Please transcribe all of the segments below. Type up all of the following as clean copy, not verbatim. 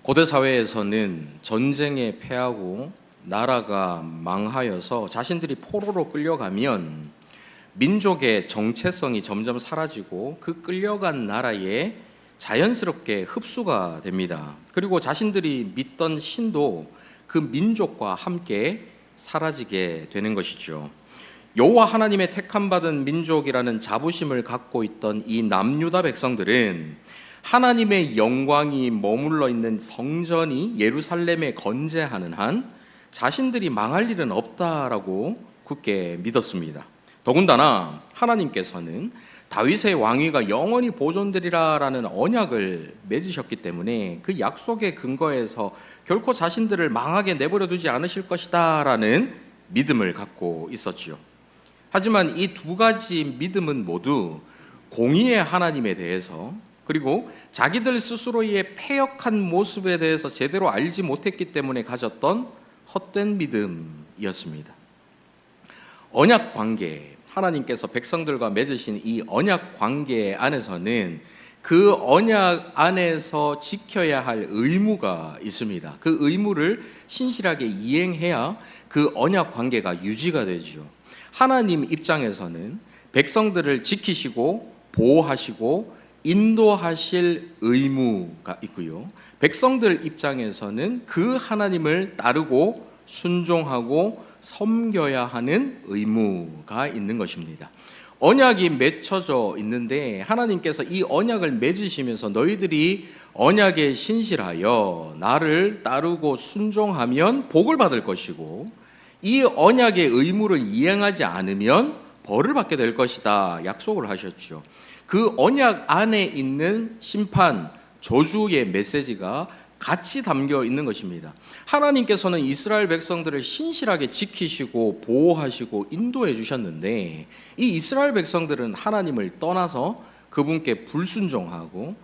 고대 사회에서는 전쟁에 패하고 나라가 망하여서 자신들이 포로로 끌려가면 민족의 정체성이 점점 사라지고 그 끌려간 나라에 자연스럽게 흡수가 됩니다. 그리고 자신들이 믿던 신도 그 민족과 함께 사라지게 되는 것이죠. 여호와 하나님의 택함 받은 민족이라는 자부심을 갖고 있던 이 남유다 백성들은 하나님의 영광이 머물러 있는 성전이 예루살렘에 건재하는 한 자신들이 망할 일은 없다라고 굳게 믿었습니다. 더군다나 하나님께서는 다윗의 왕위가 영원히 보존되리라라는 언약을 맺으셨기 때문에 그 약속의 근거에서 결코 자신들을 망하게 내버려 두지 않으실 것이다라는 믿음을 갖고 있었지요. 하지만 이 두 가지 믿음은 모두 공의의 하나님에 대해서 그리고 자기들 스스로의 패역한 모습에 대해서 제대로 알지 못했기 때문에 가졌던 헛된 믿음이었습니다. 언약 관계, 하나님께서 백성들과 맺으신 이 언약 관계 안에서는 그 언약 안에서 지켜야 할 의무가 있습니다. 그 의무를 신실하게 이행해야 그 언약 관계가 유지가 되죠. 하나님 입장에서는 백성들을 지키시고 보호하시고 인도하실 의무가 있고요. 백성들 입장에서는 그 하나님을 따르고 순종하고 섬겨야 하는 의무가 있는 것입니다. 언약이 맺혀져 있는데 하나님께서 이 언약을 맺으시면서 너희들이 언약에 신실하여 나를 따르고 순종하면 복을 받을 것이고 이 언약의 의무를 이행하지 않으면 벌을 받게 될 것이다 약속을 하셨죠. 그 언약 안에 있는 심판, 저주의 메시지가 같이 담겨 있는 것입니다. 하나님께서는 이스라엘 백성들을 신실하게 지키시고 보호하시고 인도해 주셨는데 이 이스라엘 백성들은 하나님을 떠나서 그분께 불순종하고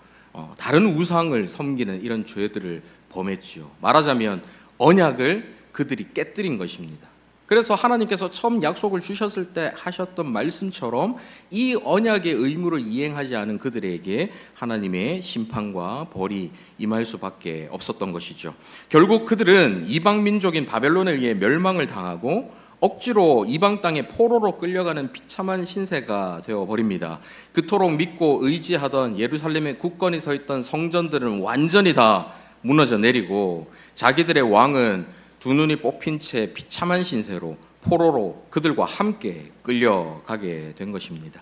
다른 우상을 섬기는 이런 죄들을 범했지요. 말하자면 언약을 그들이 깨뜨린 것입니다. 그래서 하나님께서 처음 약속을 주셨을 때 하셨던 말씀처럼 이 언약의 의무를 이행하지 않은 그들에게 하나님의 심판과 벌이 임할 수밖에 없었던 것이죠. 결국 그들은 이방 민족인 바벨론에 의해 멸망을 당하고 억지로 이방 땅에 포로로 끌려가는 비참한 신세가 되어버립니다. 그토록 믿고 의지하던 예루살렘에 굳건히 서 있던 성전들은 완전히 다 무너져 내리고 자기들의 왕은 두 눈이 뽑힌 채 비참한 신세로 포로로 그들과 함께 끌려가게 된 것입니다.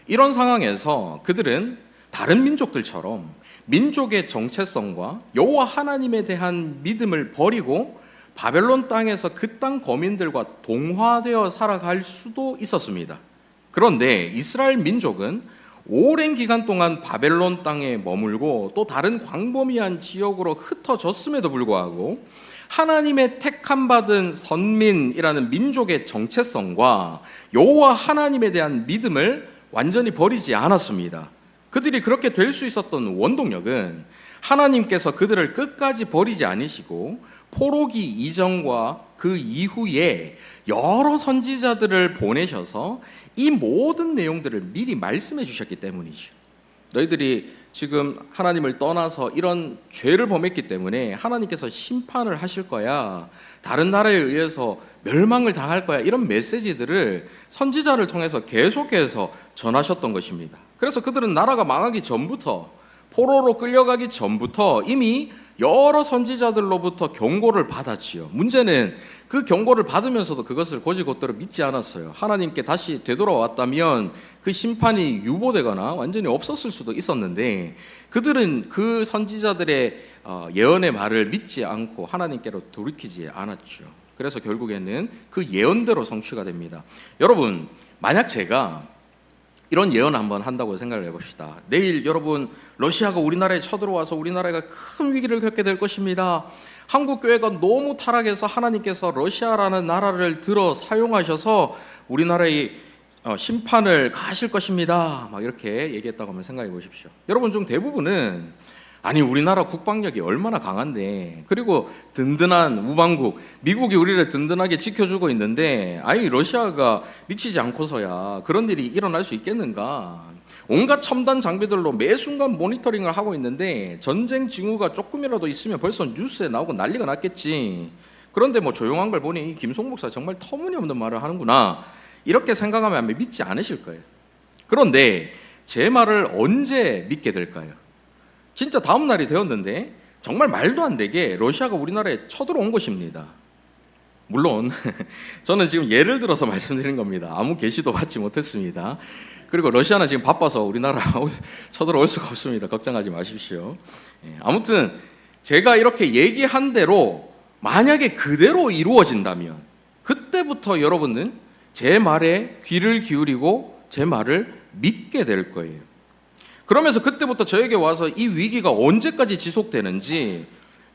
이런 상황에서 그들은 다른 민족들처럼 민족의 정체성과 여호와 하나님에 대한 믿음을 버리고 바벨론 땅에서 그 땅 거민들과 동화되어 살아갈 수도 있었습니다. 그런데 이스라엘 민족은 오랜 기간 동안 바벨론 땅에 머물고 또 다른 광범위한 지역으로 흩어졌음에도 불구하고 하나님의 택함 받은 선민이라는 민족의 정체성과 여호와 하나님에 대한 믿음을 완전히 버리지 않았습니다. 그들이 그렇게 될 수 있었던 원동력은 하나님께서 그들을 끝까지 버리지 않으시고 포로기 이전과 그 이후에 여러 선지자들을 보내셔서 이 모든 내용들을 미리 말씀해 주셨기 때문이죠. 너희들이 지금 하나님을 떠나서 이런 죄를 범했기 때문에 하나님께서 심판을 하실 거야. 다른 나라에 의해서 멸망을 당할 거야. 이런 메시지들을 선지자를 통해서 계속해서 전하셨던 것입니다. 그래서 그들은 나라가 망하기 전부터 포로로 끌려가기 전부터 이미 여러 선지자들로부터 경고를 받았지요. 문제는 그 경고를 받으면서도 그것을 곧이곧대로 믿지 않았어요. 하나님께 다시 되돌아왔다면 그 심판이 유보되거나 완전히 없었을 수도 있었는데 그들은 그 선지자들의 예언의 말을 믿지 않고 하나님께로 돌이키지 않았죠. 그래서 결국에는 그 예언대로 성취가 됩니다. 여러분, 만약 제가 이런 예언 한번 한다고 생각을 해봅시다. 내일 여러분 러시아가 우리나라에 쳐들어와서 우리나라가 큰 위기를 겪게 될 것입니다. 한국 교회가 너무 타락해서 하나님께서 러시아라는 나라를 들어 사용하셔서 우리나라의 심판을 가하실 것입니다. 막 이렇게 얘기했다고 하면 생각해 보십시오. 여러분 중 대부분은 아니 우리나라 국방력이 얼마나 강한데, 그리고 든든한 우방국 미국이 우리를 든든하게 지켜주고 있는데 아니 러시아가 미치지 않고서야 그런 일이 일어날 수 있겠는가. 온갖 첨단 장비들로 매 순간 모니터링을 하고 있는데 전쟁 징후가 조금이라도 있으면 벌써 뉴스에 나오고 난리가 났겠지. 그런데 뭐 조용한 걸 보니 이 김송 목사 정말 터무니없는 말을 하는구나, 이렇게 생각하면 아마 믿지 않으실 거예요. 그런데 제 말을 언제 믿게 될까요? 진짜 다음 날이 되었는데 정말 말도 안 되게 러시아가 우리나라에 쳐들어온 것입니다. 물론 저는 지금 예를 들어서 말씀드린 겁니다. 아무 계시도 받지 못했습니다. 그리고 러시아는 지금 바빠서 우리나라 쳐들어올 수가 없습니다. 걱정하지 마십시오. 아무튼 제가 이렇게 얘기한 대로 만약에 그대로 이루어진다면 그때부터 여러분은 제 말에 귀를 기울이고 제 말을 믿게 될 거예요. 그러면서 그때부터 저에게 와서 이 위기가 언제까지 지속되는지,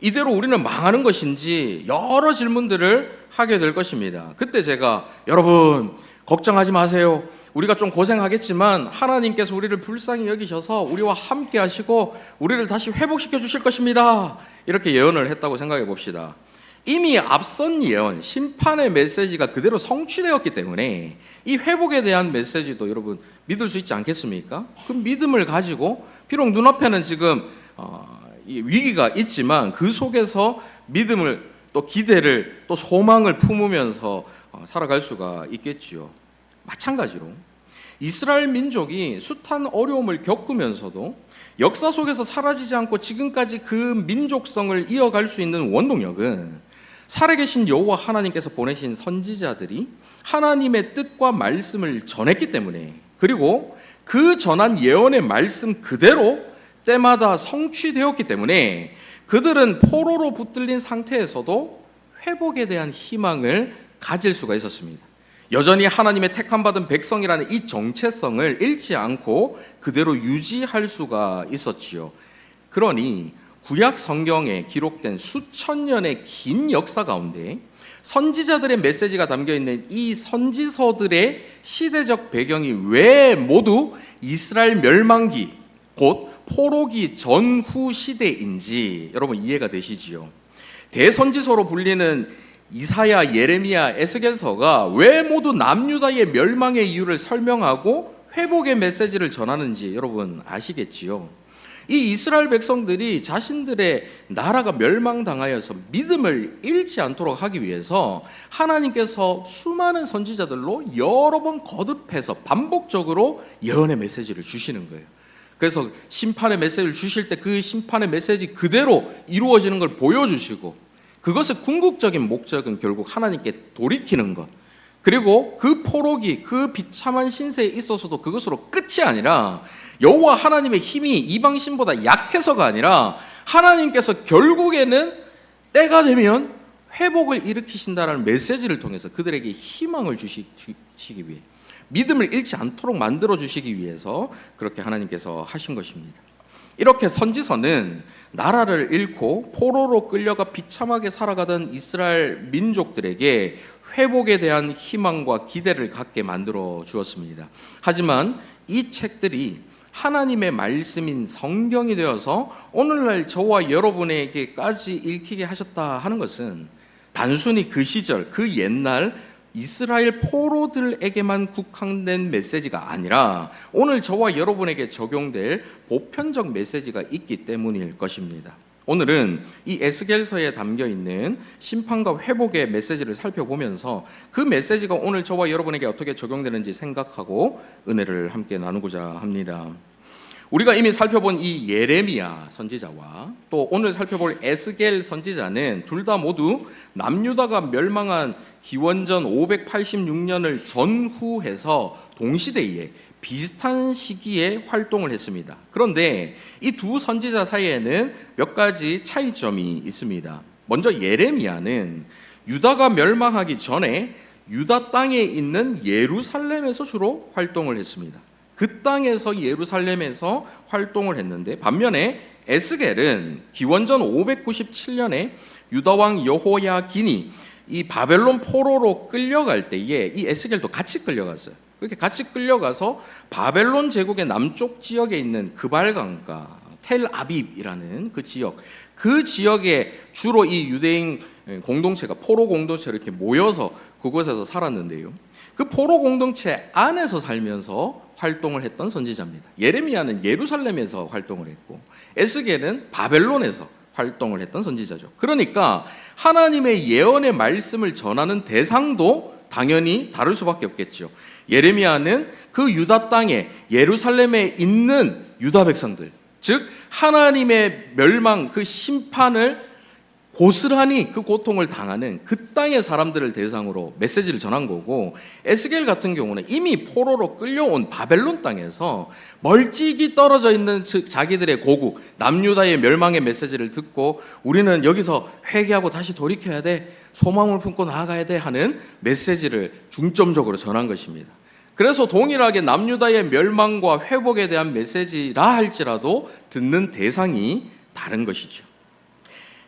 이대로 우리는 망하는 것인지 여러 질문들을 하게 될 것입니다. 그때 제가 여러분 걱정하지 마세요. 우리가 좀 고생하겠지만 하나님께서 우리를 불쌍히 여기셔서 우리와 함께 하시고 우리를 다시 회복시켜 주실 것입니다, 이렇게 예언을 했다고 생각해 봅시다. 이미 앞선 예언, 심판의 메시지가 그대로 성취되었기 때문에 이 회복에 대한 메시지도 여러분 믿을 수 있지 않겠습니까? 그 믿음을 가지고 비록 눈앞에는 지금 이 위기가 있지만 그 속에서 믿음을 또 기대를 또 소망을 품으면서 살아갈 수가 있겠지요. 마찬가지로 이스라엘 민족이 숱한 어려움을 겪으면서도 역사 속에서 사라지지 않고 지금까지 그 민족성을 이어갈 수 있는 원동력은 살아계신 여호와 하나님께서 보내신 선지자들이 하나님의 뜻과 말씀을 전했기 때문에, 그리고 그 전한 예언의 말씀 그대로 때마다 성취되었기 때문에 그들은 포로로 붙들린 상태에서도 회복에 대한 희망을 가질 수가 있었습니다. 여전히 하나님의 택함받은 백성이라는 이 정체성을 잃지 않고 그대로 유지할 수가 있었지요. 그러니 구약 성경에 기록된 수천 년의 긴 역사 가운데 선지자들의 메시지가 담겨있는 이 선지서들의 시대적 배경이 왜 모두 이스라엘 멸망기, 곧 포로기 전후 시대인지 여러분 이해가 되시지요? 대선지서로 불리는 이사야, 예레미야, 에스겔서가 왜 모두 남유다의 멸망의 이유를 설명하고 회복의 메시지를 전하는지 여러분 아시겠지요? 이 이스라엘 백성들이 자신들의 나라가 멸망당하여서 믿음을 잃지 않도록 하기 위해서 하나님께서 수많은 선지자들로 여러 번 거듭해서 반복적으로 예언의 메시지를 주시는 거예요. 그래서 심판의 메시지를 주실 때 그 심판의 메시지 그대로 이루어지는 걸 보여주시고, 그것의 궁극적인 목적은 결국 하나님께 돌이키는 것, 그리고 그 포로기, 그 비참한 신세에 있어서도 그것으로 끝이 아니라 여호와 하나님의 힘이 이방신보다 약해서가 아니라 하나님께서 결국에는 때가 되면 회복을 일으키신다라는 메시지를 통해서 그들에게 희망을 주시기 위해, 믿음을 잃지 않도록 만들어 주시기 위해서 그렇게 하나님께서 하신 것입니다. 이렇게 선지서는 나라를 잃고 포로로 끌려가 비참하게 살아가던 이스라엘 민족들에게 회복에 대한 희망과 기대를 갖게 만들어 주었습니다. 하지만 이 책들이 하나님의 말씀인 성경이 되어서 오늘날 저와 여러분에게까지 읽히게 하셨다 하는 것은 단순히 그 시절, 그 옛날 이스라엘 포로들에게만 국한된 메시지가 아니라 오늘 저와 여러분에게 적용될 보편적 메시지가 있기 때문일 것입니다. 오늘은 이 에스겔서에 담겨있는 심판과 회복의 메시지를 살펴보면서 그 메시지가 오늘 저와 여러분에게 어떻게 적용되는지 생각하고 은혜를 함께 나누고자 합니다. 우리가 이미 살펴본 이 예레미야 선지자와 또 오늘 살펴볼 에스겔 선지자는 둘 다 모두 남유다가 멸망한 기원전 586년을 전후해서 동시대에 비슷한 시기에 활동을 했습니다. 그런데 이 두 선지자 사이에는 몇 가지 차이점이 있습니다. 먼저 예레미야는 유다가 멸망하기 전에 유다 땅에 있는 예루살렘에서 주로 활동을 했습니다. 그 땅에서 예루살렘에서 활동을 했는데, 반면에 에스겔은 기원전 597년에 유다왕 여호야긴이 이 바벨론 포로로 끌려갈 때에 이 에스겔도 같이 끌려갔어요. 그렇게 같이 끌려가서 바벨론 제국의 남쪽 지역에 있는 그발강가, 텔아빕이라는 그 지역에 주로 이 유대인 공동체가 포로 공동체로 이렇게 모여서 그곳에서 살았는데요. 그 포로 공동체 안에서 살면서 활동을 했던 선지자입니다. 예레미야는 예루살렘에서 활동을 했고 에스겔은 바벨론에서 활동을 했던 선지자죠. 그러니까 하나님의 예언의 말씀을 전하는 대상도 당연히 다를 수밖에 없겠죠. 예레미야는 그 유다 땅에 예루살렘에 있는 유다 백성들, 즉 하나님의 멸망, 그 심판을 고스란히 그 고통을 당하는 그 땅의 사람들을 대상으로 메시지를 전한 거고, 에스겔 같은 경우는 이미 포로로 끌려온 바벨론 땅에서 멀찍이 떨어져 있는 자기들의 고국 남유다의 멸망의 메시지를 듣고 우리는 여기서 회개하고 다시 돌이켜야 돼, 소망을 품고 나아가야 돼 하는 메시지를 중점적으로 전한 것입니다. 그래서 동일하게 남유다의 멸망과 회복에 대한 메시지라 할지라도 듣는 대상이 다른 것이죠.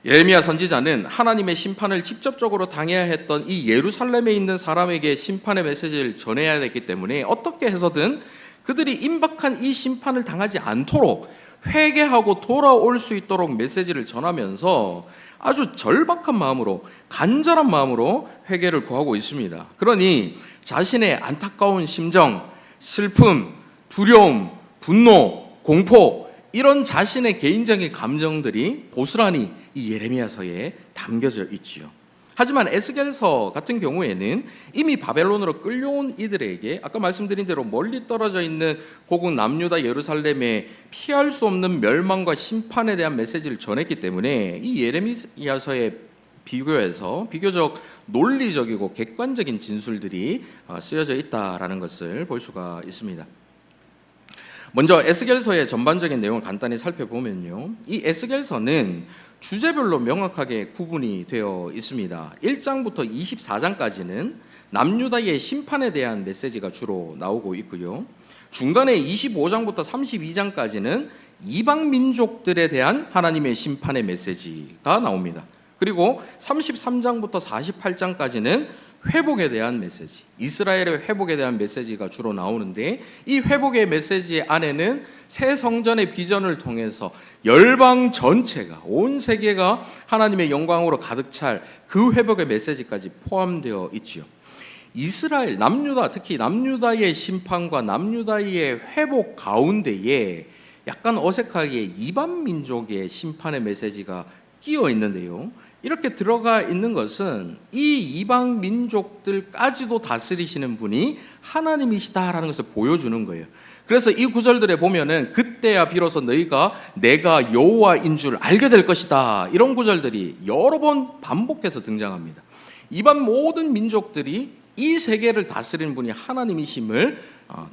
예레미야 선지자는 하나님의 심판을 직접적으로 당해야 했던 이 예루살렘에 있는 사람에게 심판의 메시지를 전해야 됐기 때문에 어떻게 해서든 그들이 임박한 이 심판을 당하지 않도록 회개하고 돌아올 수 있도록 메시지를 전하면서 아주 절박한 마음으로, 간절한 마음으로 회개를 구하고 있습니다. 그러니 자신의 안타까운 심정, 슬픔, 두려움, 분노, 공포, 이런 자신의 개인적인 감정들이 고스란히 이 예레미야서에 담겨져 있지요. 하지만 에스겔서 같은 경우에는 이미 바벨론으로 끌려온 이들에게 아까 말씀드린 대로 멀리 떨어져 있는 고국 남유다 예루살렘에 피할 수 없는 멸망과 심판에 대한 메시지를 전했기 때문에 이 예레미야서에 비교해서 비교적 논리적이고 객관적인 진술들이 쓰여져 있다라는 것을 볼 수가 있습니다. 먼저 에스겔서의 전반적인 내용을 간단히 살펴보면요, 이 에스겔서는 주제별로 명확하게 구분이 되어 있습니다. 1장부터 24장까지는 남유다의 심판에 대한 메시지가 주로 나오고 있고요, 중간에 25장부터 32장까지는 이방 민족들에 대한 하나님의 심판의 메시지가 나옵니다. 그리고 33장부터 48장까지는 회복에 대한 메시지, 이스라엘의 회복에 대한 메시지가 주로 나오는데, 이 회복의 메시지 안에는 새 성전의 비전을 통해서 열방 전체가, 온 세계가 하나님의 영광으로 가득 찰 그 회복의 메시지까지 포함되어 있지요. 이스라엘, 남유다, 특히 남유다의 심판과 남유다의 회복 가운데에 약간 어색하게 이방 민족의 심판의 메시지가 끼어 있는데요, 이렇게 들어가 있는 것은 이 이방 민족들까지도 다스리시는 분이 하나님이시다라는 것을 보여주는 거예요. 그래서 이 구절들에 보면은 그때야 비로소 너희가 내가 여호와인 줄 알게 될 것이다, 이런 구절들이 여러 번 반복해서 등장합니다. 이방 모든 민족들이 이 세계를 다스리는 분이 하나님이심을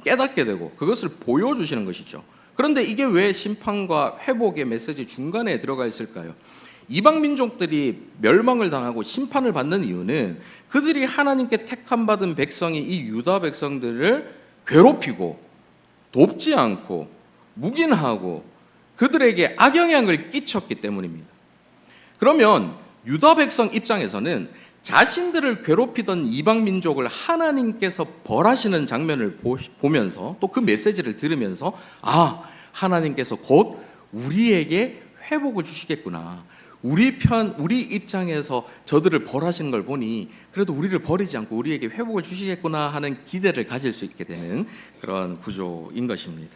깨닫게 되고 그것을 보여주시는 것이죠. 그런데 이게 왜 심판과 회복의 메시지 중간에 들어가 있을까요? 이방 민족들이 멸망을 당하고 심판을 받는 이유는 그들이 하나님께 택함 받은 백성이 이 유다 백성들을 괴롭히고 돕지 않고 묵인하고 그들에게 악영향을 끼쳤기 때문입니다. 그러면 유다 백성 입장에서는 자신들을 괴롭히던 이방 민족을 하나님께서 벌하시는 장면을 보면서 또 그 메시지를 들으면서 하나님께서 곧 우리에게 회복을 주시겠구나, 우리 입장에서 저들을 벌하시는 걸 보니 그래도 우리를 버리지 않고 우리에게 회복을 주시겠구나 하는 기대를 가질 수 있게 되는 그런 구조인 것입니다.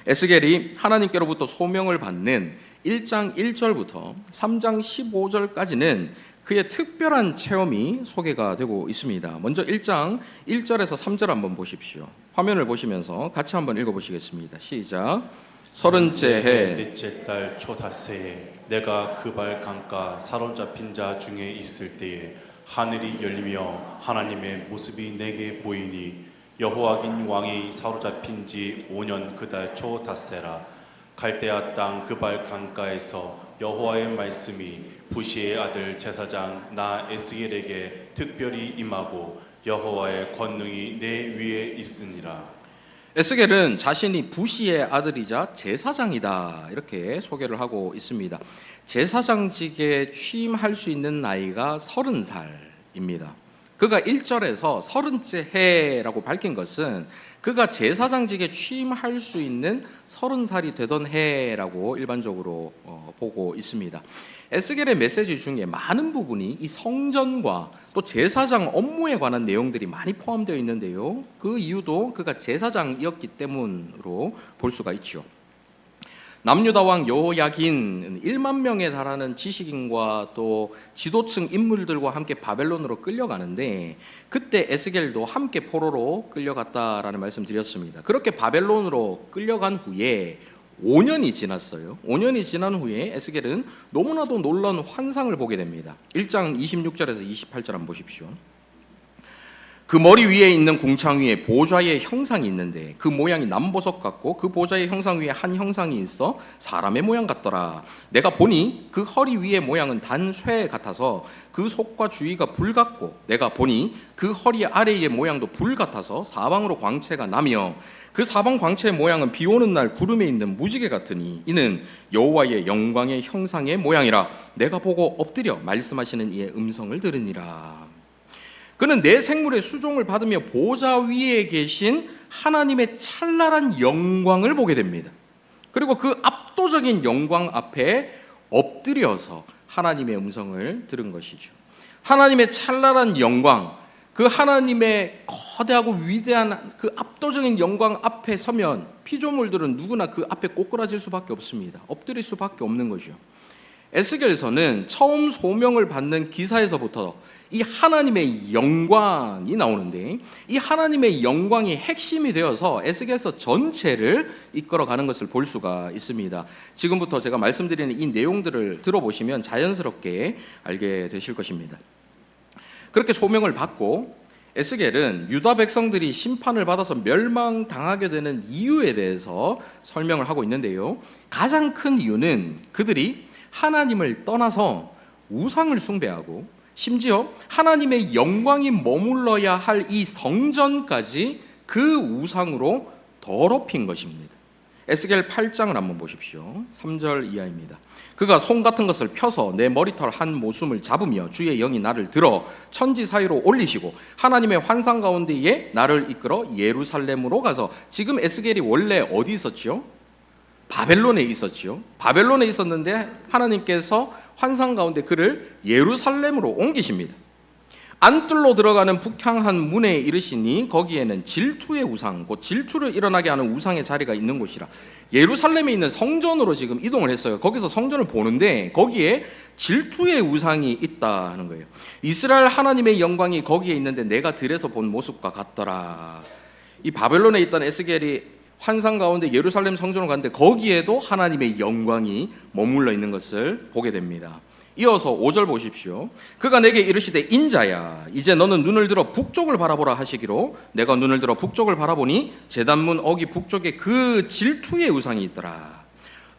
에스겔이 하나님께로부터 소명을 받는 1장 1절부터 3장 15절까지는 그의 특별한 체험이 소개가 되고 있습니다. 먼저 1장 1절에서 3절 한번 보십시오. 화면을 보시면서 같이 한번 읽어보시겠습니다. 시작. 30째 해 넷째 달 초닷새에 내가 그발 강가 사로잡힌 자 중에 있을 때에 하늘이 열리며 하나님의 모습이 내게 보이니 여호와긴 왕이 사로잡힌 지 5년 그달 초닷새라. 갈대아 땅 그발 강가에서 여호와의 말씀이 부시의 아들 제사장 나 에스겔에게 특별히 임하고 여호와의 권능이 내 위에 있으니라. 에스겔은 자신이 부시의 아들이자 제사장이다, 이렇게 소개를 하고 있습니다. 제사장직에 취임할 수 있는 나이가 30살입니다. 그가 1절에서 30째 해라고 밝힌 것은 그가 제사장직에 취임할 수 있는 30살이 되던 해라고 일반적으로 보고 있습니다. 에스겔의 메시지 중에 많은 부분이 이 성전과 또 제사장 업무에 관한 내용들이 많이 포함되어 있는데요. 그 이유도 그가 제사장이었기 때문으로 볼 수가 있죠. 남유다 왕 여호야긴 1만 명에 달하는 지식인과 또 지도층 인물들과 함께 바벨론으로 끌려가는데, 그때 에스겔도 함께 포로로 끌려갔다라는 말씀 드렸습니다. 그렇게 바벨론으로 끌려간 후에 5년이 지났어요. 5년이 지난 후에 에스겔은 너무나도 놀라운 환상을 보게 됩니다. 1장 26절에서 28절 한번 보십시오. 그 머리 위에 있는 궁창 위에 보좌의 형상이 있는데 그 모양이 남보석 같고 그 보좌의 형상 위에 한 형상이 있어 사람의 모양 같더라. 내가 보니 그 허리 위의 모양은 단쇠 같아서 그 속과 주위가 불 같고, 내가 보니 그 허리 아래의 모양도 불 같아서 사방으로 광채가 나며 그 사방 광채의 모양은 비 오는 날 구름에 있는 무지개 같으니 이는 여호와의 영광의 형상의 모양이라. 내가 보고 엎드려 말씀하시는 이의 음성을 들으니라. 그는 내 생물의 수종을 받으며 보좌 위에 계신 하나님의 찬란한 영광을 보게 됩니다. 그리고 그 압도적인 영광 앞에 엎드려서 하나님의 음성을 들은 것이죠. 하나님의 찬란한 영광, 그 하나님의 거대하고 위대한 그 압도적인 영광 앞에 서면 피조물들은 누구나 그 앞에 꼬꾸라질 수밖에 없습니다. 엎드릴 수밖에 없는 거죠. 에스겔서는 처음 소명을 받는 기사에서부터 이 하나님의 영광이 나오는데, 이 하나님의 영광이 핵심이 되어서 에스겔서 전체를 이끌어가는 것을 볼 수가 있습니다. 지금부터 제가 말씀드리는 이 내용들을 들어보시면 자연스럽게 알게 되실 것입니다. 그렇게 소명을 받고 에스겔은 유다 백성들이 심판을 받아서 멸망당하게 되는 이유에 대해서 설명을 하고 있는데요. 가장 큰 이유는 그들이 하나님을 떠나서 우상을 숭배하고 심지어 하나님의 영광이 머물러야 할 이 성전까지 그 우상으로 더럽힌 것입니다. 에스겔 8장을 한번 보십시오. 3절 이하입니다. 그가 송 같은 것을 펴서 내 머리털 한 모숨을 잡으며 주의 영이 나를 들어 천지 사이로 올리시고 하나님의 환상 가운데에 나를 이끌어 예루살렘으로 가서, 지금 에스겔이 원래 어디 있었죠? 바벨론에 있었죠. 바벨론에 있었는데 하나님께서 환상 가운데 그를 예루살렘으로 옮기십니다. 안뜰로 들어가는 북향한 문에 이르시니 거기에는 질투의 우상, 곧 질투를 일어나게 하는 우상의 자리가 있는 곳이라. 예루살렘에 있는 성전으로 지금 이동을 했어요. 거기서 성전을 보는데 거기에 질투의 우상이 있다는 거예요. 이스라엘 하나님의 영광이 거기에 있는데 내가 들에서 본 모습과 같더라. 이 바벨론에 있던 에스겔이 환상 가운데 예루살렘 성전을 갔는데 거기에도 하나님의 영광이 머물러 있는 것을 보게 됩니다. 이어서 5절 보십시오. 그가 내게 이르시되 인자야, 이제 너는 눈을 들어 북쪽을 바라보라 하시기로 내가 눈을 들어 북쪽을 바라보니 제단문 어기 북쪽에 그 질투의 우상이 있더라.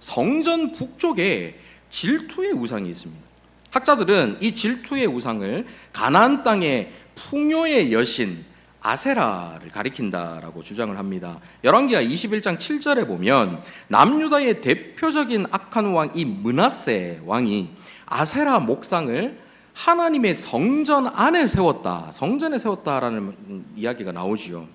성전 북쪽에 질투의 우상이 있습니다. 학자들은 이 질투의 우상을 가나안 땅의 풍요의 여신 아세라를 가리킨다라고 주장을 합니다. 열왕기하 21장 7절에 보면 남유다의 대표적인 악한 왕 이 므낫세 왕이 아세라 목상을 하나님의 성전 안에 세웠다, 성전에 세웠다라는 이야기가 나오지요.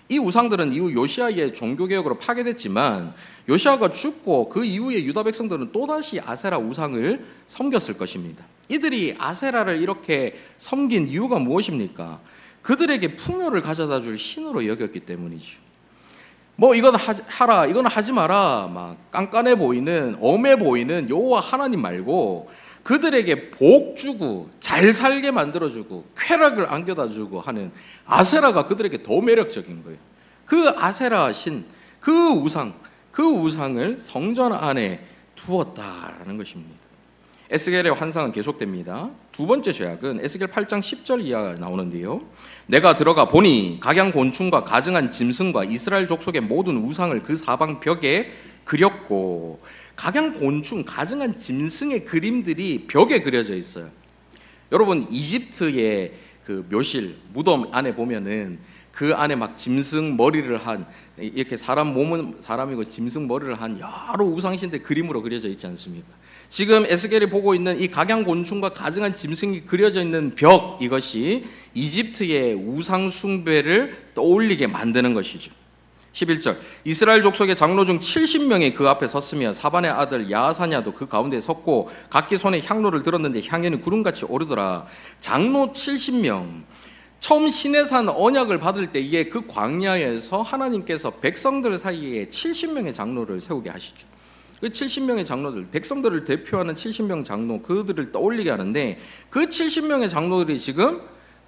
이 우상들은 이후 요시아의 종교개혁으로 파괴됐지만 요시아가 죽고 그 이후에 유다 백성들은 또다시 아세라 우상을 섬겼을 것입니다. 이들이 아세라를 이렇게 섬긴 이유가 무엇입니까? 그들에게 풍요를 가져다 줄 신으로 여겼기 때문이죠. 뭐 이건 하라, 이건 하지 마라, 막 깐깐해 보이는, 엄해 보이는 여호와 하나님 말고 그들에게 복 주고 잘 살게 만들어주고 쾌락을 안겨다 주고 하는 아세라가 그들에게 더 매력적인 거예요. 그 아세라 신, 그 우상을 성전 안에 두었다라는 것입니다. 에스겔의 환상은 계속됩니다. 두 번째 죄악은 에스겔 8장 10절 이하가 나오는데요. 내가 들어가 보니 각양 곤충과 가증한 짐승과 이스라엘 족속의 모든 우상을 그 사방 벽에 그렸고, 각양 곤충, 가증한 짐승의 그림들이 벽에 그려져 있어요. 여러분 이집트의 그 묘실, 무덤 안에 보면은 그 안에 막 짐승 머리를 한, 이렇게 사람 몸은 사람이고 짐승 머리를 한 여러 우상신들 그림으로 그려져 있지 않습니까? 지금 에스겔이 보고 있는 이 각양곤충과 가증한 짐승이 그려져 있는 벽, 이것이 이집트의 우상 숭배를 떠올리게 만드는 것이죠. 11절, 이스라엘 족속의 장로 중 70명이 그 앞에 섰으며 사반의 아들 야하사냐도 그 가운데 섰고 각기 손에 향로를 들었는데 향연이 구름같이 오르더라. 장로 70명, 처음 시내산 언약을 받을 때에 그 광야에서 하나님께서 백성들 사이에 70명의 장로를 세우게 하시죠. 그 70명의 장로들, 백성들을 대표하는 70명 장로, 그들을 떠올리게 하는데 그 70명의 장로들이 지금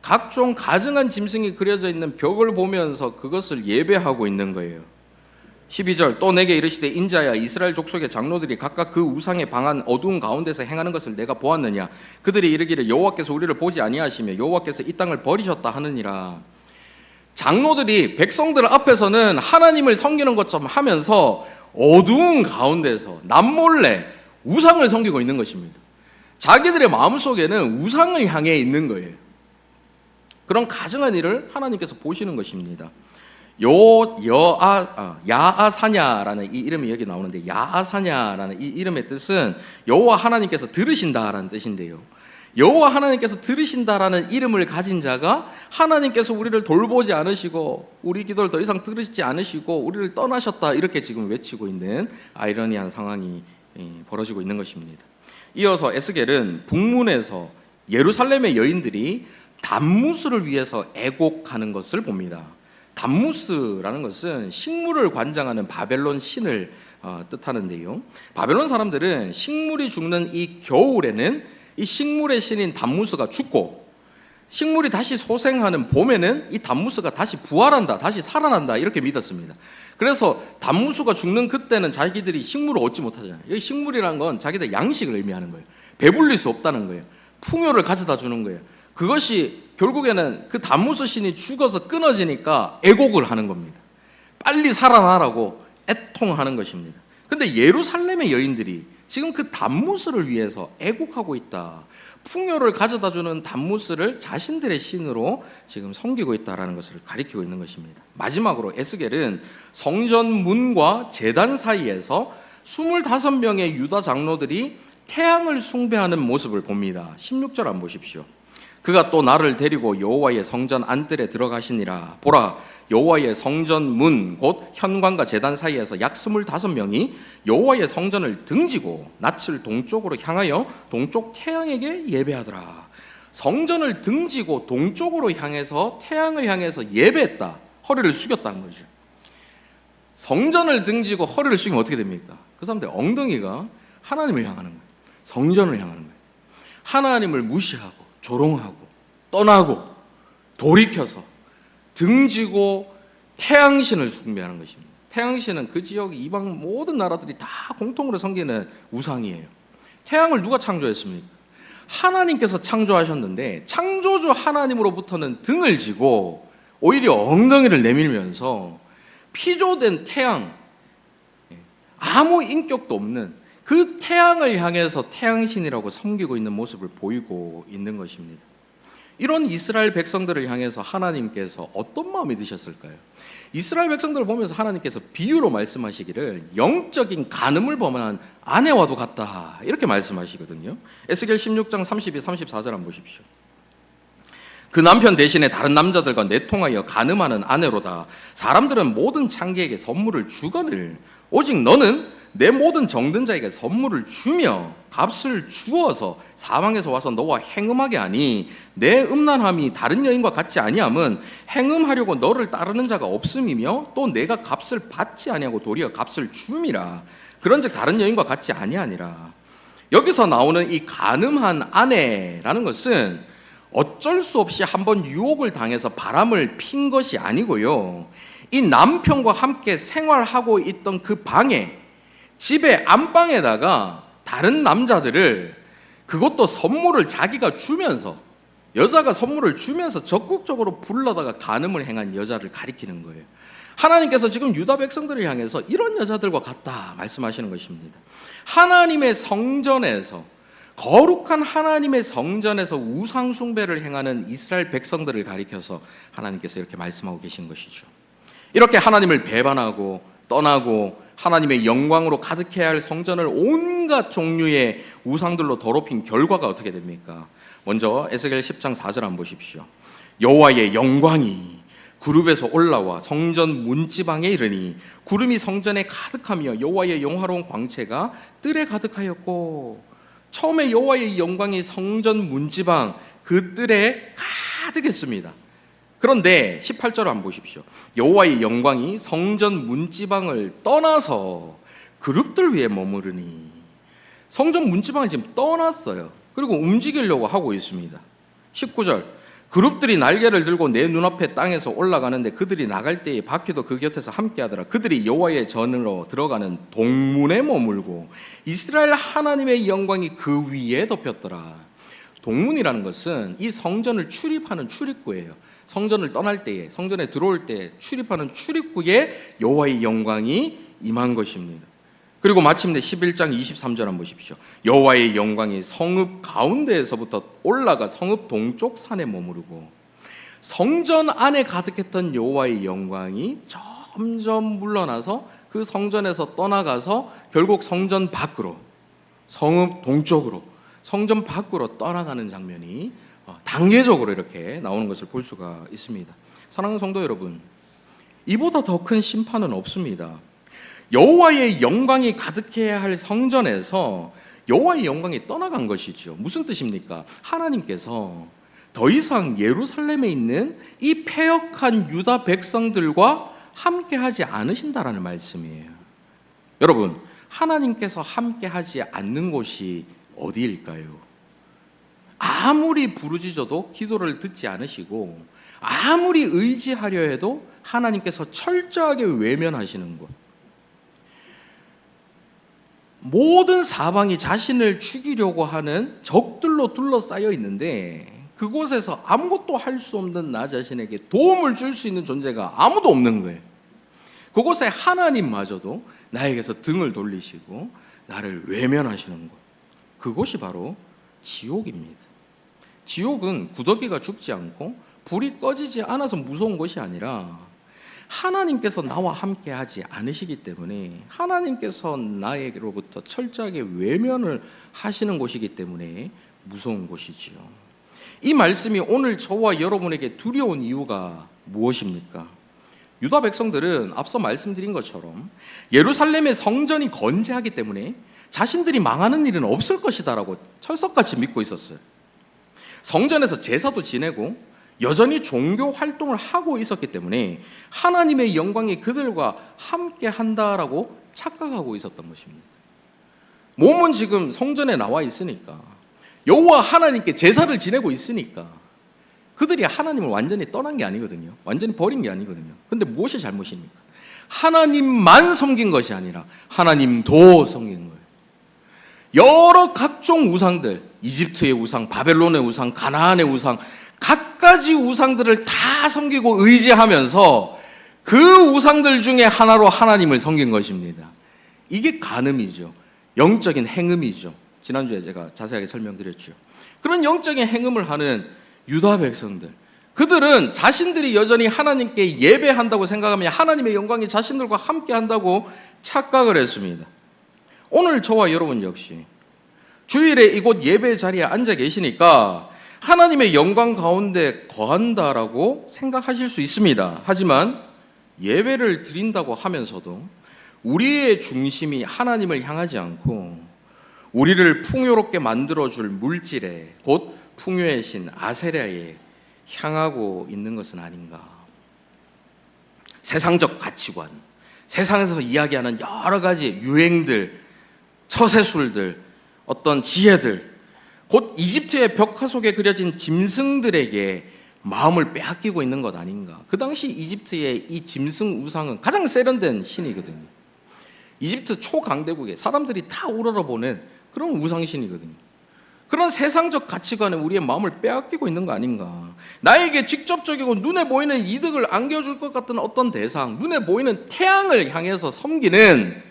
각종 가증한 짐승이 그려져 있는 벽을 보면서 그것을 예배하고 있는 거예요. 12절, 또 내게 이르시되 인자야, 이스라엘 족속의 장로들이 각각 그 우상에 방한 어두운 가운데서 행하는 것을 내가 보았느냐. 그들이 이르기를 여호와께서 우리를 보지 아니하시며 여호와께서 이 땅을 버리셨다 하느니라. 장로들이 백성들 앞에서는 하나님을 섬기는 것처럼 하면서 어두운 가운데서 남몰래 우상을 섬기고 있는 것입니다. 자기들의 마음속에는 우상을 향해 있는 거예요. 그런 가증한 일을 하나님께서 보시는 것입니다. 야아사냐라는 이 이름이 여기 나오는데, 야아사냐라는 이 이름의 뜻은 여호와 하나님께서 들으신다라는 뜻인데요. 여호와 하나님께서 들으신다라는 이름을 가진 자가 하나님께서 우리를 돌보지 않으시고 우리 기도를 더 이상 들으시지 않으시고 우리를 떠나셨다, 이렇게 지금 외치고 있는 아이러니한 상황이 벌어지고 있는 것입니다. 이어서 에스겔은 북문에서 예루살렘의 여인들이 담무스를 위해서 애곡하는 것을 봅니다. 담무스라는 것은 식물을 관장하는 바벨론 신을 뜻하는데요. 바벨론 사람들은 식물이 죽는 이 겨울에는 이 식물의 신인 담무스가 죽고 식물이 다시 소생하는 봄에는 이 담무스가 다시 부활한다, 다시 살아난다, 이렇게 믿었습니다. 그래서 담무스가 죽는 그때는 자기들이 식물을 얻지 못하잖아요. 여기 식물이라는 건 자기들 양식을 의미하는 거예요. 배불릴 수 없다는 거예요. 풍요를 가져다 주는 거예요. 그것이 결국에는 그 담무스 신이 죽어서 끊어지니까 애곡을 하는 겁니다. 빨리 살아나라고 애통하는 것입니다. 근데 예루살렘의 여인들이 지금 그 담무스를 위해서 애곡하고 있다. 풍요를 가져다 주는 담무스를 자신들의 신으로 지금 섬기고 있다라는 것을 가리키고 있는 것입니다. 마지막으로 에스겔은 성전 문과 제단 사이에서 25명의 유다 장로들이 태양을 숭배하는 모습을 봅니다. 16절 한번 보십시오. 그가 또 나를 데리고 여호와의 성전 안뜰에 들어가시니라. 보라, 여호와의 성전 문 곧 현관과 제단 사이에서 약 25명이 여호와의 성전을 등지고 낯을 동쪽으로 향하여 동쪽 태양에게 예배하더라. 성전을 등지고 동쪽으로 향해서 태양을 향해서 예배했다. 허리를 숙였다는 거죠. 성전을 등지고 허리를 숙이면 어떻게 됩니까? 그 사람들 엉덩이가 하나님을 향하는 거예요. 성전을 향하는 거예요. 하나님을 무시하고 조롱하고 떠나고 돌이켜서 등지고 태양신을 숭배하는 것입니다. 태양신은 그 지역 이방 모든 나라들이 다 공통으로 섬기는 우상이에요. 태양을 누가 창조했습니까? 하나님께서 창조하셨는데 창조주 하나님으로부터는 등을 지고 오히려 엉덩이를 내밀면서 피조된 태양, 아무 인격도 없는 그 태양을 향해서 태양신이라고 섬기고 있는 모습을 보이고 있는 것입니다. 이런 이스라엘 백성들을 향해서 하나님께서 어떤 마음이 드셨을까요? 이스라엘 백성들을 보면서 하나님께서 비유로 말씀하시기를 영적인 간음을 범한 아내와도 같다, 이렇게 말씀하시거든요. 에스겔 16장 32, 34절 한번 보십시오. 그 남편 대신에 다른 남자들과 내통하여 간음하는 아내로다. 사람들은 모든 창기에게 선물을 주거늘 오직 너는 내 모든 정든 자에게 선물을 주며 값을 주어서 사방에서 와서 너와 행음하게 하니 내 음란함이 다른 여인과 같지 아니함은 행음하려고 너를 따르는 자가 없음이며 또 내가 값을 받지 아니하고 도리어 값을 줌이라. 그런즉 다른 여인과 같지 아니하니라. 여기서 나오는 이 간음한 아내라는 것은 어쩔 수 없이 한번 유혹을 당해서 바람을 핀 것이 아니고요, 이 남편과 함께 생활하고 있던 그 방에, 집의 안방에다가 다른 남자들을, 그것도 선물을 자기가 주면서, 여자가 선물을 주면서 적극적으로 불러다가 간음을 행한 여자를 가리키는 거예요. 하나님께서 지금 유다 백성들을 향해서 이런 여자들과 같다 말씀하시는 것입니다. 하나님의 성전에서 거룩한 하나님의 성전에서 우상 숭배를 행하는 이스라엘 백성들을 가리켜서 하나님께서 이렇게 말씀하고 계신 것이죠. 이렇게 하나님을 배반하고 떠나고 하나님의 영광으로 가득해야 할 성전을 온갖 종류의 우상들로 더럽힌 결과가 어떻게 됩니까? 먼저 에스겔 10장 4절 한번 보십시오. 여호와의 영광이 구름에서 올라와 성전 문지방에 이르니 구름이 성전에 가득하며 여호와의 영화로운 광채가 뜰에 가득하였고, 처음에 여호와의 영광이 성전 문지방 그 뜰에 가득했습니다. 그런데 18절 한번 보십시오. 여호와의 영광이 성전 문지방을 떠나서 그룹들 위에 머무르니, 성전 문지방을 지금 떠났어요. 그리고 움직이려고 하고 있습니다. 19절, 그룹들이 날개를 들고 내 눈앞에 땅에서 올라가는데 그들이 나갈 때에 바퀴도 그 곁에서 함께하더라. 그들이 여호와의 전으로 들어가는 동문에 머물고 이스라엘 하나님의 영광이 그 위에 덮였더라. 동문이라는 것은 이 성전을 출입하는 출입구예요. 성전을 떠날 때에, 성전에 들어올 때 출입하는 출입구에 여호와의 영광이 임한 것입니다. 그리고 마침내 11장 23절 한번 보십시오. 여호와의 영광이 성읍 가운데에서부터 올라가 성읍 동쪽 산에 머무르고, 성전 안에 가득했던 여호와의 영광이 점점 물러나서 그 성전에서 떠나가서 결국 성전 밖으로, 성읍 동쪽으로, 성전 밖으로 떠나가는 장면이 단계적으로 이렇게 나오는 것을 볼 수가 있습니다. 사랑하는 성도 여러분, 이보다 더 큰 심판은 없습니다. 여호와의 영광이 가득해야 할 성전에서 여호와의 영광이 떠나간 것이죠. 무슨 뜻입니까? 하나님께서 더 이상 예루살렘에 있는 이 패역한 유다 백성들과 함께하지 않으신다라는 말씀이에요. 여러분, 하나님께서 함께하지 않는 곳이 어디일까요? 아무리 부르짖어도 기도를 듣지 않으시고, 아무리 의지하려 해도 하나님께서 철저하게 외면하시는 곳. 모든 사방이 자신을 죽이려고 하는 적들로 둘러싸여 있는데, 그곳에서 아무것도 할 수 없는 나 자신에게 도움을 줄 수 있는 존재가 아무도 없는 거예요. 그곳에 하나님마저도 나에게서 등을 돌리시고 나를 외면하시는 것, 그곳이 바로 지옥입니다. 지옥은 구더기가 죽지 않고 불이 꺼지지 않아서 무서운 것이 아니라, 하나님께서 나와 함께 하지 않으시기 때문에, 하나님께서 나에게로부터 철저하게 외면을 하시는 곳이기 때문에 무서운 곳이지요. 이 말씀이 오늘 저와 여러분에게 두려운 이유가 무엇입니까? 유다 백성들은 앞서 말씀드린 것처럼 예루살렘의 성전이 건재하기 때문에 자신들이 망하는 일은 없을 것이다라고 철석같이 믿고 있었어요. 성전에서 제사도 지내고 여전히 종교 활동을 하고 있었기 때문에 하나님의 영광이 그들과 함께 한다라고 착각하고 있었던 것입니다. 몸은 지금 성전에 나와 있으니까, 여호와 하나님께 제사를 지내고 있으니까 그들이 하나님을 완전히 떠난 게 아니거든요. 완전히 버린 게 아니거든요. 근데 무엇이 잘못입니까? 하나님만 섬긴 것이 아니라 하나님도 섬긴 거예요. 여러 각종 우상들, 이집트의 우상, 바벨론의 우상, 가나안의 우상, 갖가지 우상들을 다 섬기고 의지하면서 그 우상들 중에 하나로 하나님을 섬긴 것입니다. 이게 간음이죠. 영적인 행음이죠. 지난주에 제가 자세하게 설명드렸죠. 그런 영적인 행음을 하는 유다 백성들, 그들은 자신들이 여전히 하나님께 예배한다고 생각하며 하나님의 영광이 자신들과 함께 한다고 착각을 했습니다. 오늘 저와 여러분 역시 주일에 이곳 예배 자리에 앉아 계시니까 하나님의 영광 가운데 거한다라고 생각하실 수 있습니다. 하지만 예배를 드린다고 하면서도 우리의 중심이 하나님을 향하지 않고 우리를 풍요롭게 만들어줄 물질에, 곧 풍요의 신 아세라에 향하고 있는 것은 아닌가. 세상적 가치관, 세상에서 이야기하는 여러 가지 유행들, 처세술들, 어떤 지혜들, 곧 이집트의 벽화 속에 그려진 짐승들에게 마음을 빼앗기고 있는 것 아닌가. 그 당시 이집트의 이 짐승 우상은 가장 세련된 신이거든요. 이집트 초강대국에 사람들이 다 우러러보는 그런 우상신이거든요. 그런 세상적 가치관에 우리의 마음을 빼앗기고 있는 거 아닌가. 나에게 직접적이고 눈에 보이는 이득을 안겨줄 것 같은 어떤 대상, 눈에 보이는 태양을 향해서 섬기는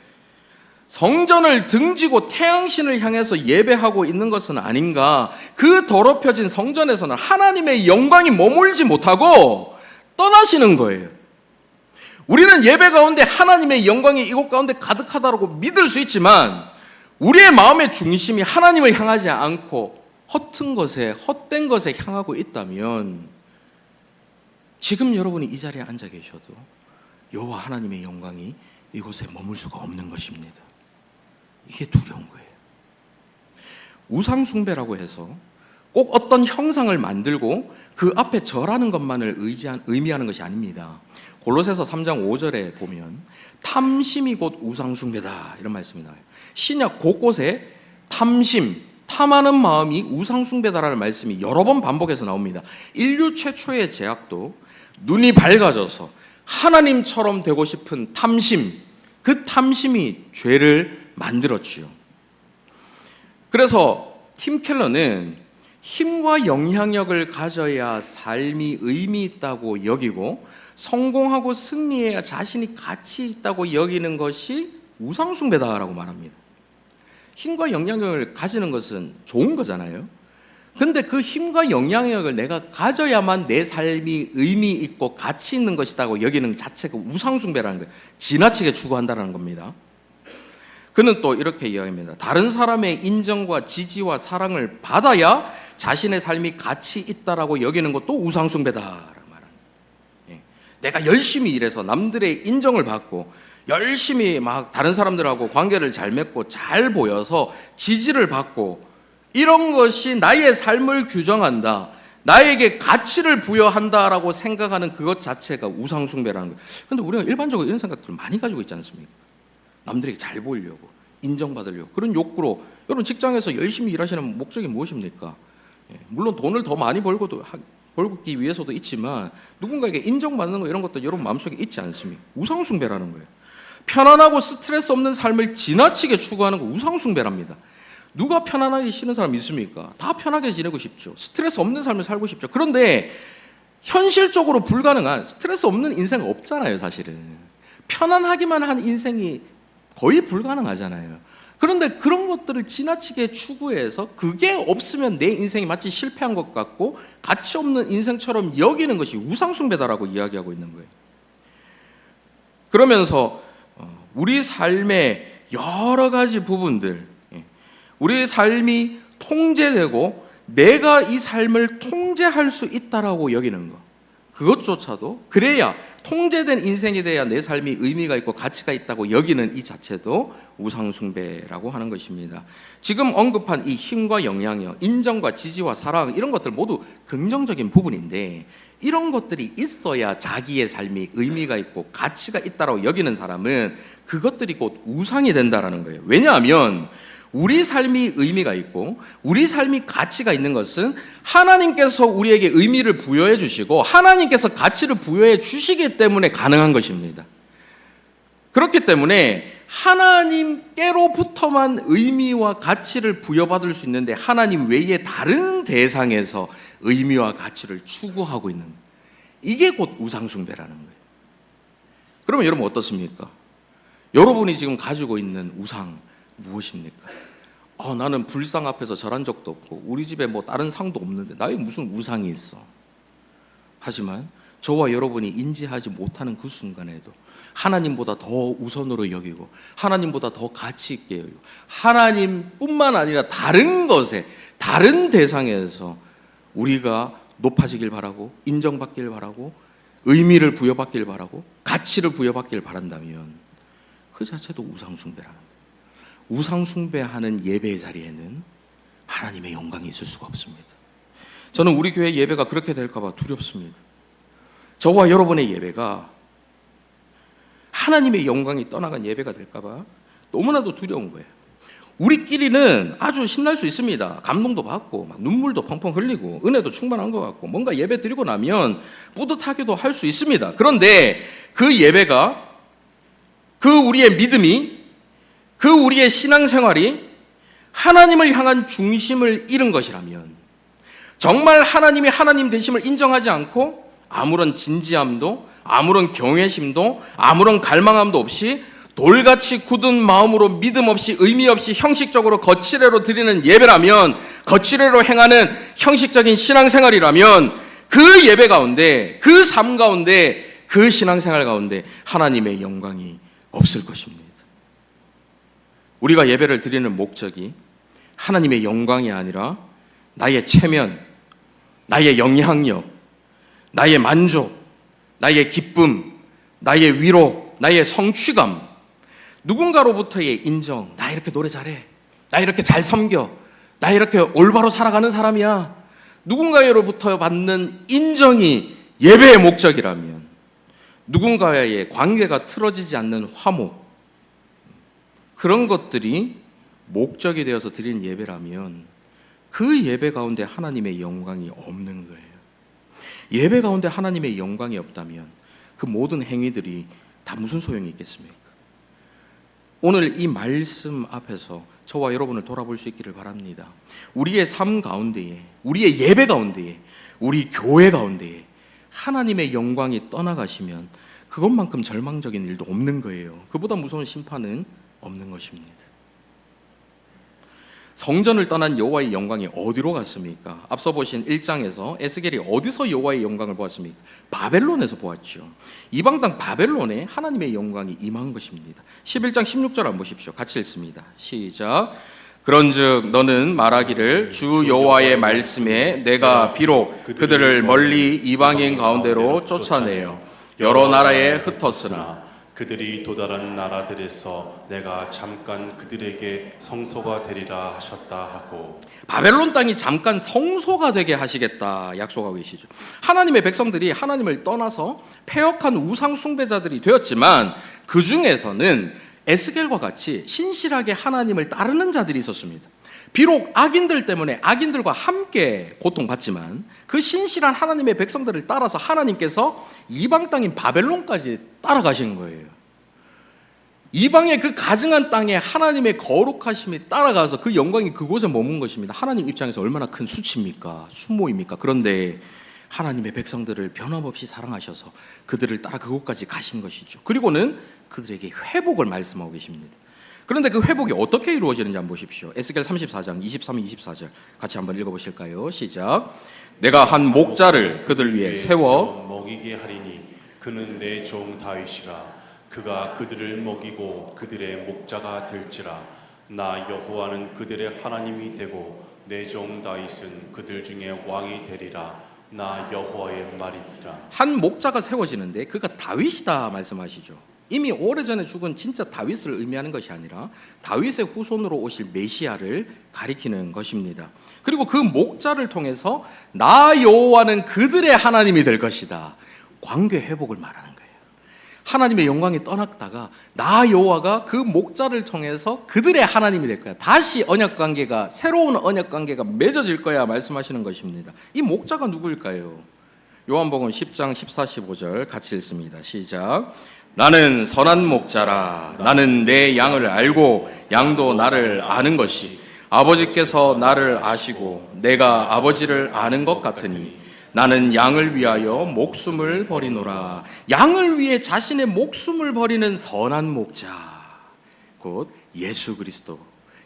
성전을 등지고 태양신을 향해서 예배하고 있는 것은 아닌가? 그 더럽혀진 성전에서는 하나님의 영광이 머물지 못하고 떠나시는 거예요. 우리는 예배 가운데 하나님의 영광이 이곳 가운데 가득하다고 믿을 수 있지만 우리의 마음의 중심이 하나님을 향하지 않고 허튼 것에, 헛된 것에 향하고 있다면 지금 여러분이 이 자리에 앉아 계셔도 여호와 하나님의 영광이 이곳에 머물 수가 없는 것입니다. 이게 두려운 거예요. 우상 숭배라고 해서 꼭 어떤 형상을 만들고 그 앞에 절하는 것만을 의미하는 것이 아닙니다. 골로새서 3장 5절에 보면 탐심이 곧 우상 숭배다 이런 말씀이 나와요. 신약 곳곳에 탐심, 탐하는 마음이 우상 숭배다라는 말씀이 여러 번 반복해서 나옵니다. 인류 최초의 제약도 눈이 밝아져서 하나님처럼 되고 싶은 탐심, 그 탐심이 죄를 만들었지요. 그래서 팀 켈러는 힘과 영향력을 가져야 삶이 의미 있다고 여기고 성공하고 승리해야 자신이 가치 있다고 여기는 것이 우상숭배다라고 말합니다. 힘과 영향력을 가지는 것은 좋은 거잖아요. 근데 그 힘과 영향력을 내가 가져야만 내 삶이 의미 있고 가치 있는 것이라고 여기는 자체가 우상숭배라는 거예요. 지나치게 추구한다는 겁니다. 그는 또 이렇게 이야기합니다. 다른 사람의 인정과 지지와 사랑을 받아야 자신의 삶이 가치 있다라고 여기는 것도 우상숭배다라고 말합니다. 내가 열심히 일해서 남들의 인정을 받고 열심히 막 다른 사람들하고 관계를 잘 맺고 잘 보여서 지지를 받고 이런 것이 나의 삶을 규정한다, 나에게 가치를 부여한다라고 생각하는 그것 자체가 우상숭배라는 거예요. 그런데 우리가 일반적으로 이런 생각들을 많이 가지고 있지 않습니까? 남들에게 잘 보이려고, 인정받으려고, 그런 욕구로. 여러분 직장에서 열심히 일하시는 목적이 무엇입니까? 물론 돈을 더 많이 벌기 위해서도 있지만 누군가에게 인정받는 거 이런 것도 여러분 마음속에 있지 않습니까? 우상숭배라는 거예요. 편안하고 스트레스 없는 삶을 지나치게 추구하는 거 우상숭배랍니다. 누가 편안하게 쉬는 사람 있습니까? 다 편하게 지내고 싶죠. 스트레스 없는 삶을 살고 싶죠. 그런데 현실적으로 불가능한, 스트레스 없는 인생 없잖아요, 사실은. 편안하기만 한 인생이 거의 불가능하잖아요. 그런데 그런 것들을 지나치게 추구해서 그게 없으면 내 인생이 마치 실패한 것 같고 가치 없는 인생처럼 여기는 것이 우상숭배다라고 이야기하고 있는 거예요. 그러면서 우리 삶의 여러 가지 부분들, 우리의 삶이 통제되고 내가 이 삶을 통제할 수 있다라고 여기는 것, 그것조차도, 그래야 통제된 인생이 돼야 내 삶이 의미가 있고 가치가 있다고 여기는 이 자체도 우상숭배라고 하는 것입니다. 지금 언급한 이 힘과 영향력, 인정과 지지와 사랑, 이런 것들 모두 긍정적인 부분인데 이런 것들이 있어야 자기의 삶이 의미가 있고 가치가 있다고 여기는 사람은 그것들이 곧 우상이 된다라는 거예요. 왜냐하면 우리 삶이 의미가 있고 우리 삶이 가치가 있는 것은 하나님께서 우리에게 의미를 부여해 주시고 하나님께서 가치를 부여해 주시기 때문에 가능한 것입니다. 그렇기 때문에 하나님께로부터만 의미와 가치를 부여받을 수 있는데 하나님 외에 다른 대상에서 의미와 가치를 추구하고 있는, 이게 곧 우상숭배라는 거예요. 그러면 여러분 어떻습니까? 여러분이 지금 가지고 있는 우상 무엇입니까? 나는 불상 앞에서 절한 적도 없고 우리 집에 뭐 다른 상도 없는데 나에게 무슨 우상이 있어. 하지만 저와 여러분이 인지하지 못하는 그 순간에도 하나님보다 더 우선으로 여기고 하나님보다 더 가치 있게 여기고 하나님뿐만 아니라 다른 것에, 다른 대상에서 우리가 높아지길 바라고 인정받길 바라고 의미를 부여받길 바라고 가치를 부여받길 바란다면 그 자체도 우상숭배라는 거예요. 우상숭배하는 예배의 자리에는 하나님의 영광이 있을 수가 없습니다. 저는 우리 교회 예배가 그렇게 될까 봐 두렵습니다. 저와 여러분의 예배가 하나님의 영광이 떠나간 예배가 될까 봐 너무나도 두려운 거예요. 우리끼리는 아주 신날 수 있습니다. 감동도 받고 막 눈물도 펑펑 흘리고 은혜도 충만한 것 같고 뭔가 예배 드리고 나면 뿌듯하기도 할 수 있습니다. 그런데 그 예배가, 그 우리의 믿음이, 그 우리의 신앙생활이 하나님을 향한 중심을 잃은 것이라면, 정말 하나님이 하나님 되심을 인정하지 않고 아무런 진지함도 아무런 경외심도 아무런 갈망함도 없이 돌같이 굳은 마음으로 믿음 없이 의미 없이 형식적으로 거칠애로 드리는 예배라면, 거칠애로 행하는 형식적인 신앙생활이라면 그 예배 가운데, 그 삶 가운데, 그 신앙생활 가운데 하나님의 영광이 없을 것입니다. 우리가 예배를 드리는 목적이 하나님의 영광이 아니라 나의 체면, 나의 영향력, 나의 만족, 나의 기쁨, 나의 위로, 나의 성취감, 누군가로부터의 인정, 나 이렇게 노래 잘해, 나 이렇게 잘 섬겨, 나 이렇게 올바로 살아가는 사람이야, 누군가로부터 받는 인정이 예배의 목적이라면, 누군가와의 관계가 틀어지지 않는 화목, 그런 것들이 목적이 되어서 드리는 예배라면 그 예배 가운데 하나님의 영광이 없는 거예요. 예배 가운데 하나님의 영광이 없다면 그 모든 행위들이 다 무슨 소용이 있겠습니까? 오늘 이 말씀 앞에서 저와 여러분을 돌아볼 수 있기를 바랍니다. 우리의 삶 가운데에, 우리의 예배 가운데에, 우리 교회 가운데에 하나님의 영광이 떠나가시면 그것만큼 절망적인 일도 없는 거예요. 그보다 무서운 심판은 없는 것입니다. 성전을 떠난 여호와의 영광이 어디로 갔습니까? 앞서 보신 1장에서 에스겔이 어디서 여호와의 영광을 보았습니까? 바벨론에서 보았죠. 이방 땅 바벨론에 하나님의 영광이 임한 것입니다. 11장 16절 한번 보십시오. 같이 읽습니다. 시작. 그런즉 너는 말하기를 주 여호와의 말씀에 내가 비록 그들을 멀리 이방인 가운데로 쫓아내어 여러 나라에 흩었으나 그들이 도달한 나라들에서 내가 잠깐 그들에게 성소가 되리라 하셨다 하고, 바벨론 땅이 잠깐 성소가 되게 하시겠다 약속하고 계시죠. 하나님의 백성들이 하나님을 떠나서 패역한 우상 숭배자들이 되었지만 그 중에서는 에스겔과 같이 신실하게 하나님을 따르는 자들이 있었습니다. 비록 악인들 때문에 악인들과 함께 고통받지만 그 신실한 하나님의 백성들을 따라서 하나님께서 이방 땅인 바벨론까지 따라가신 거예요. 이방의 그 가증한 땅에 하나님의 거룩하심이 따라가서 그 영광이 그곳에 머문 것입니다. 하나님 입장에서 얼마나 큰 수치입니까? 수모입니까? 그런데 하나님의 백성들을 변함없이 사랑하셔서 그들을 따라 그곳까지 가신 것이죠. 그리고는 그들에게 회복을 말씀하고 계십니다. 그런데 그 회복이 어떻게 이루어지는지 한번 보십시오. 에스겔 34장 23, 24절 같이 한번 읽어보실까요? 시작. 내가 한 목자를 그들 위해 세워 먹이게 하리니 그는 내 종 다윗이라. 그가 그들을 먹이고 그들의 목자가 될지라. 나 여호와는 그들의 하나님이 되고 내 종 다윗은 그들 중에 왕이 되리라. 나 여호와의 말이니라. 한 목자가 세워지는데 그가 다윗이다 말씀하시죠. 이미 오래전에 죽은 진짜 다윗을 의미하는 것이 아니라 다윗의 후손으로 오실 메시아를 가리키는 것입니다. 그리고 그 목자를 통해서 나 여호와는 그들의 하나님이 될 것이다. 관계 회복을 말하는 거예요. 하나님의 영광이 떠났다가 나 여호와가 그 목자를 통해서 그들의 하나님이 될 거야. 다시 언약 관계가, 새로운 언약 관계가 맺어질 거야 말씀하시는 것입니다. 이 목자가 누구일까요? 요한복음 10장 14, 15절 같이 읽습니다. 시작. 나는 선한 목자라. 나는 내 양을 알고 양도 나를 아는 것이 아버지께서 나를 아시고 내가 아버지를 아는 것 같으니 나는 양을 위하여 목숨을 버리노라. 양을 위해 자신의 목숨을 버리는 선한 목자, 곧 예수 그리스도.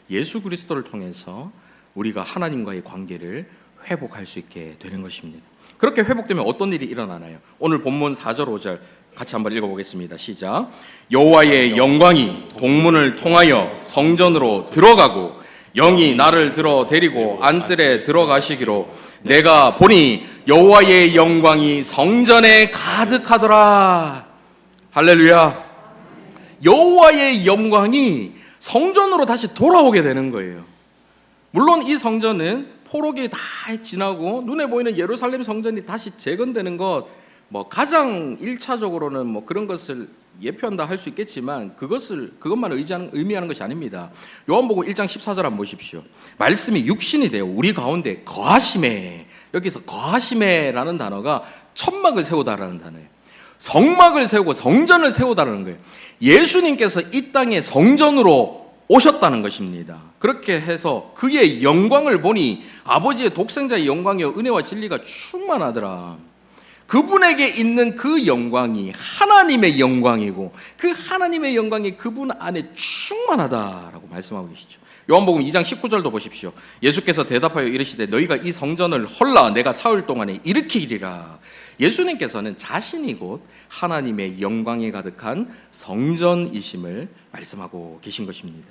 예수 그리스도를 통해서 우리가 하나님과의 관계를 회복할 수 있게 되는 것입니다. 그렇게 회복되면 어떤 일이 일어나나요? 오늘 본문 4절 5절 같이 한번 읽어보겠습니다. 시작. 여호와의 영광이 동문을 통하여 성전으로 들어가고 영이 나를 들어 데리고 안뜰에 들어가시기로 내가 보니 여호와의 영광이 성전에 가득하더라. 할렐루야. 여호와의 영광이 성전으로 다시 돌아오게 되는 거예요. 물론 이 성전은 포로기 다 지나고 눈에 보이는 예루살렘 성전이 다시 재건되는 것, 가장 1차적으로는 그런 것을 예표한다 할 수 있겠지만 그것만 의미하는 것이 아닙니다. 요한복음 1장 14절 한번 보십시오. 말씀이 육신이 되어 우리 가운데 거하심에, 여기서 거하심에라는 단어가 천막을 세우다라는 단어예요. 성막을 세우고 성전을 세우다라는 거예요. 예수님께서 이 땅에 성전으로 오셨다는 것입니다. 그렇게 해서 그의 영광을 보니 아버지의 독생자의 영광이여 은혜와 진리가 충만하더라. 그분에게 있는 그 영광이 하나님의 영광이고 그 하나님의 영광이 그분 안에 충만하다라고 말씀하고 계시죠. 요한복음 2장 19절도 보십시오. 예수께서 대답하여 이르시되 너희가 이 성전을 헐라 내가 사흘 동안에 일으키리라. 예수님께서는 자신이 곧 하나님의 영광에 가득한 성전이심을 말씀하고 계신 것입니다.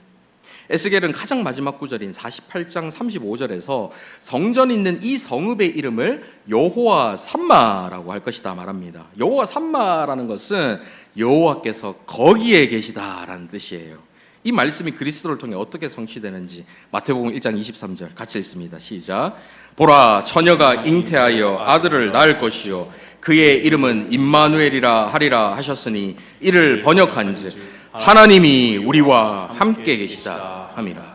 에스겔은 가장 마지막 구절인 48장 35절에서 성전이 있는 이 성읍의 이름을 여호와 삼마라고 할 것이다 말합니다. 여호와 삼마라는 것은 여호와께서 거기에 계시다라는 뜻이에요. 이 말씀이 그리스도를 통해 어떻게 성취되는지 마태복음 1장 23절 같이 읽습니다. 시작. 보라 처녀가 잉태하여 아들을 낳을 것이요 그의 이름은 임마누엘이라 하리라 하셨으니 이를 번역한즉 하나님이 우리와 함께 계시다 함이라.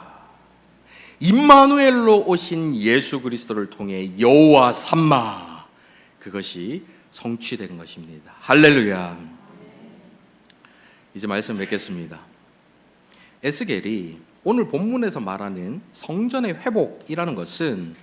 임마누엘로 오신 예수 그리스도를 통해 여호와 삼마 그것이 성취된 것입니다. 할렐루야. 이제 말씀 맺겠습니다. 에스겔이 오늘 본문에서 말하는 성전의 회복이라는 것은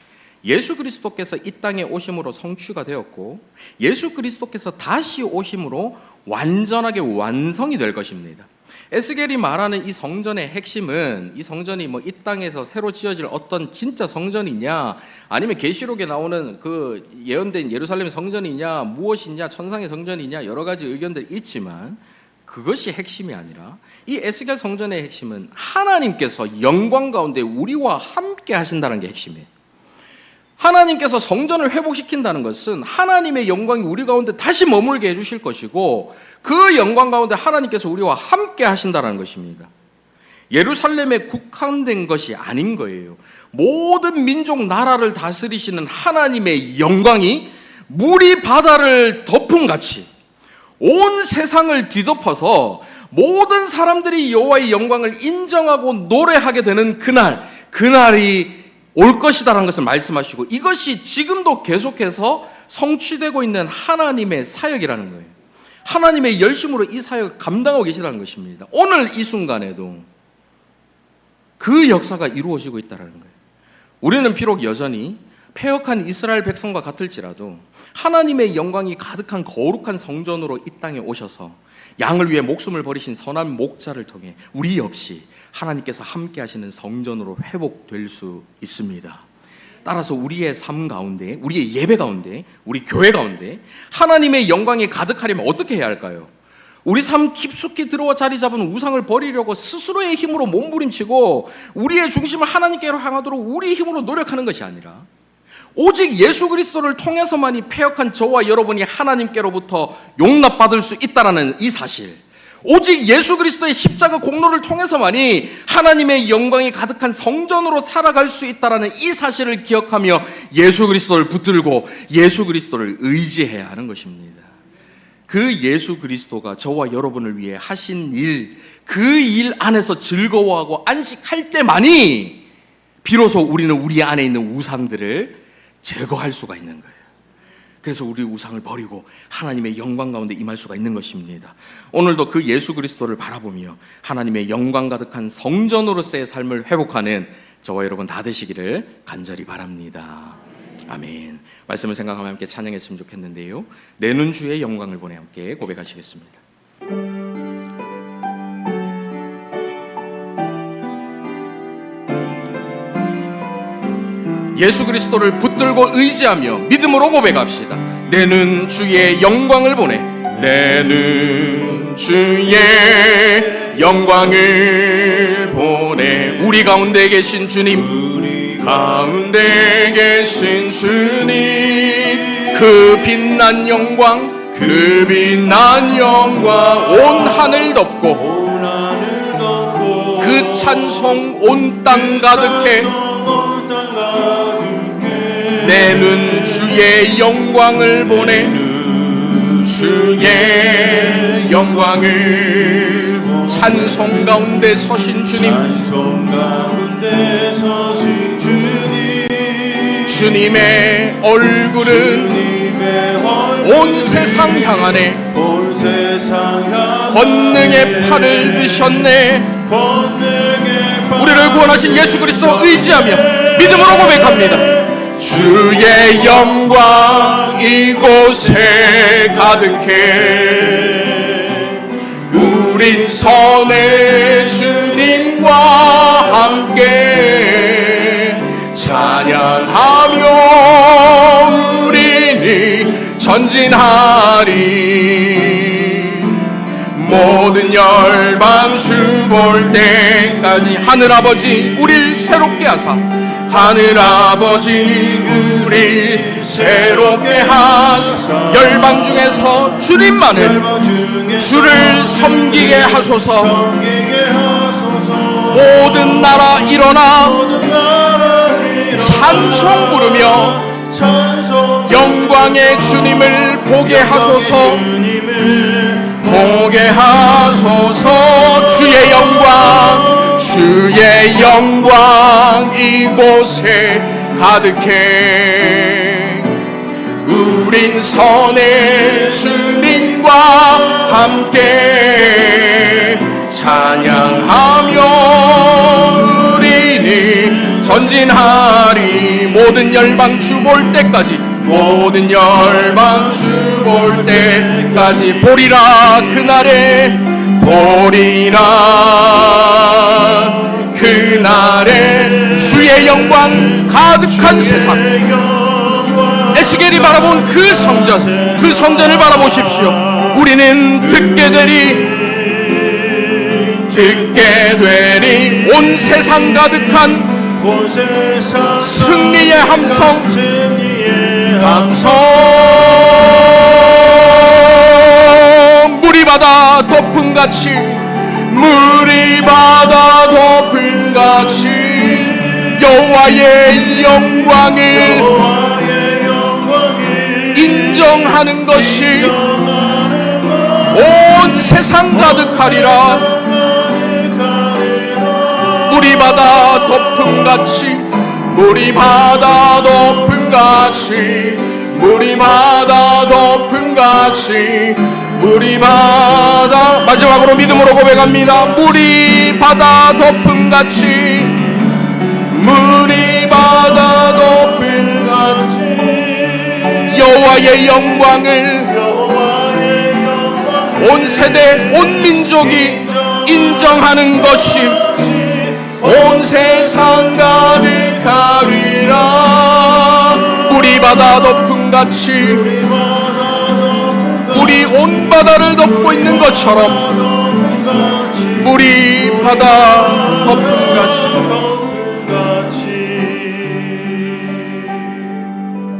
예수 그리스도께서 이 땅에 오심으로 성취가 되었고 예수 그리스도께서 다시 오심으로 완전하게 완성이 될 것입니다. 에스겔이 말하는 이 성전의 핵심은 이 성전이 이 땅에서 새로 지어질 어떤 진짜 성전이냐 아니면 계시록에 나오는 그 예언된 예루살렘 성전이냐 무엇이냐 천상의 성전이냐 여러 가지 의견들이 있지만 그것이 핵심이 아니라 이 에스겔 성전의 핵심은 하나님께서 영광 가운데 우리와 함께 하신다는 게 핵심이에요. 하나님께서 성전을 회복시킨다는 것은 하나님의 영광이 우리 가운데 다시 머물게 해주실 것이고 그 영광 가운데 하나님께서 우리와 함께 하신다는 것입니다. 예루살렘에 국한된 것이 아닌 거예요. 모든 민족 나라를 다스리시는 하나님의 영광이 물이 바다를 덮음같이 온 세상을 뒤덮어서 모든 사람들이 여호와의 영광을 인정하고 노래하게 되는 그날이 올 것이다라는 것을 말씀하시고 이것이 지금도 계속해서 성취되고 있는 하나님의 사역이라는 거예요. 하나님의 열심으로 이 사역을 감당하고 계시다는 것입니다. 오늘 이 순간에도 그 역사가 이루어지고 있다는 거예요. 우리는 비록 여전히 패역한 이스라엘 백성과 같을지라도 하나님의 영광이 가득한 거룩한 성전으로 이 땅에 오셔서 양을 위해 목숨을 버리신 선한 목자를 통해 우리 역시 하나님께서 함께 하시는 성전으로 회복될 수 있습니다. 따라서 우리의 삶 가운데, 우리의 예배 가운데, 우리 교회 가운데 하나님의 영광이 가득하려면 어떻게 해야 할까요? 우리 삶 깊숙이 들어와 자리 잡은 우상을 버리려고 스스로의 힘으로 몸부림치고 우리의 중심을 하나님께로 향하도록 우리의 힘으로 노력하는 것이 아니라 오직 예수 그리스도를 통해서만이 패역한 저와 여러분이 하나님께로부터 용납받을 수 있다는 이 사실, 오직 예수 그리스도의 십자가 공로를 통해서만이 하나님의 영광이 가득한 성전으로 살아갈 수 있다는 이 사실을 기억하며 예수 그리스도를 붙들고 예수 그리스도를 의지해야 하는 것입니다. 그 예수 그리스도가 저와 여러분을 위해 하신 일, 그 일 안에서 즐거워하고 안식할 때만이 비로소 우리는 우리 안에 있는 우상들을 제거할 수가 있는 거예요. 그래서 우리 우상을 버리고 하나님의 영광 가운데 임할 수가 있는 것입니다. 오늘도 그 예수 그리스도를 바라보며 하나님의 영광 가득한 성전으로서의 삶을 회복하는 저와 여러분 다 되시기를 간절히 바랍니다. 아멘. 말씀을 생각하며 함께 찬양했으면 좋겠는데요. 내는 주의 영광을 보내 함께 고백하시겠습니다. 예수 그리스도를 붙들고 의지하며 믿음으로 고백합시다. 내는 주의 영광을 보내, 내는 주의 영광을 보내. 우리 가운데 계신 주님, 우리 가운데 계신 주님, 그 빛난 영광, 그 빛난 영광 온 하늘 덮고 그 찬송 온 땅 가득해. 내는 주의 영광을 보내, 주의 영광을 찬송 가운데 서신 주님, 주님의 얼굴은 온 세상 향하네. 권능의 팔을 드셨네. 우리를 구원하신 예수 그리스도 의지하며 믿음으로 고백합니다. 주의 영광 이곳에 가득해. 우린 선의 주님과 함께 찬양하며 우리는 전진하리. 모든 열방 주 볼 때까지 하늘아버지 우릴 새롭게 하사, 하늘아버지 우릴 새롭게 하사 열방 중에서 주님만을 주를 섬기게 하소서. 모든 나라 일어나 찬송 부르며 영광의 주님을 보게 하소서. 보게 하소서. 주의 영광, 주의 영광 이곳에 가득해. 우린 선의 주님과 함께 찬양하며 우리는 전진하리. 모든 열방 주 볼 때까지, 모든 열방 주 볼 때까지 보리라. 그날에 보리라. 그날에 주의 영광 가득한 세상, 에스겔이 바라본 그 성전, 그 성전을 바라보십시오. 우리는 듣게 되리 온 세상 가득한 승리의 함성, 물이 바다 덮음같이, 물이 바다 덮음같이 여호와의 영광을 인정하는 것이 온 세상 가득하리라. 물이 바다 덮음같이, 물이 바다 덮음같이, 물이 바다 덮음같이, 물이 바다. 마지막으로 믿음으로 고백합니다. 물이 바다 덮음같이, 물이 바다 덮음같이 여호와의 영광을 온 세대 온 민족이 인정하는 것이 온 세상 가득하리라. 물이 바다 덮음같이, 물이 온 바다를 덮고 있는 것처럼 물이 바다 덮음같이.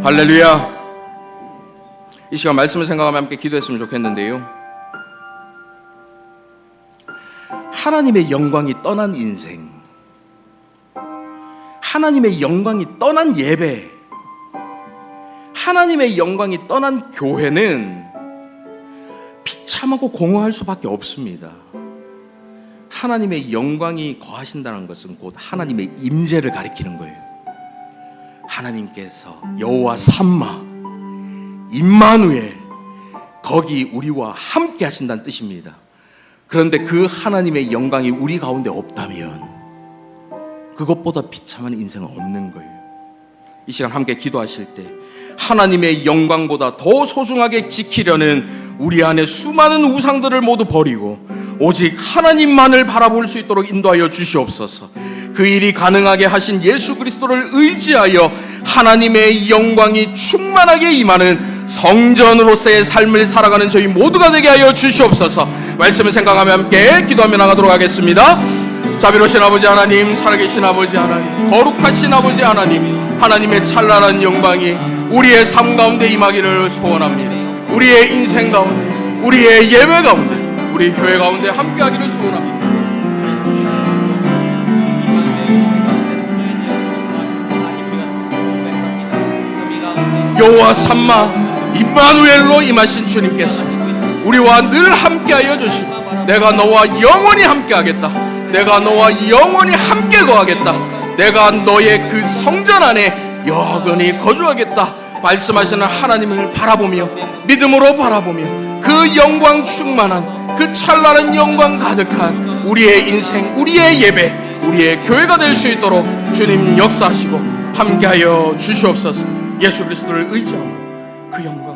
할렐루야. 이 시간 말씀을 생각하며 함께 기도했으면 좋겠는데요, 하나님의 영광이 떠난 인생, 하나님의 영광이 떠난 예배, 하나님의 영광이 떠난 교회는 비참하고 공허할 수밖에 없습니다. 하나님의 영광이 거하신다는 것은 곧 하나님의 임재를 가리키는 거예요. 하나님께서 여호와 삼마 임마누엘, 거기 우리와 함께 하신다는 뜻입니다. 그런데 그 하나님의 영광이 우리 가운데 없다면 그것보다 비참한 인생은 없는 거예요. 이 시간 함께 기도하실 때 하나님의 영광보다 더 소중하게 지키려는 우리 안에 수많은 우상들을 모두 버리고 오직 하나님만을 바라볼 수 있도록 인도하여 주시옵소서. 그 일이 가능하게 하신 예수 그리스도를 의지하여 하나님의 영광이 충만하게 임하는 성전으로서의 삶을 살아가는 저희 모두가 되게 하여 주시옵소서. 말씀을 생각하며 함께 기도하며 나가도록 하겠습니다. 자비로우신 아버지 하나님, 살아계신 아버지 하나님, 거룩하신 아버지 하나님, 하나님의 찬란한 영광이 우리의 삶 가운데 임하기를 소원합니다. 우리의 인생 가운데, 우리의 예배 가운데, 우리 교회 가운데 함께하기를 소원합니다. 여호와 삼마 임마누엘로 임하신 주님께서 우리와 늘 함께하여 주시고, 내가 너와 영원히 함께하겠다, 내가 너와 영원히 함께 거하겠다, 내가 너의 그 성전 안에 영원히 거주하겠다 말씀하시는 하나님을 바라보며, 믿음으로 바라보며 그 영광 충만한, 그 찬란한 영광 가득한 우리의 인생, 우리의 예배, 우리의 교회가 될 수 있도록 주님 역사하시고 함께하여 주시옵소서. 예수 그리스도를 의지하고 그 영광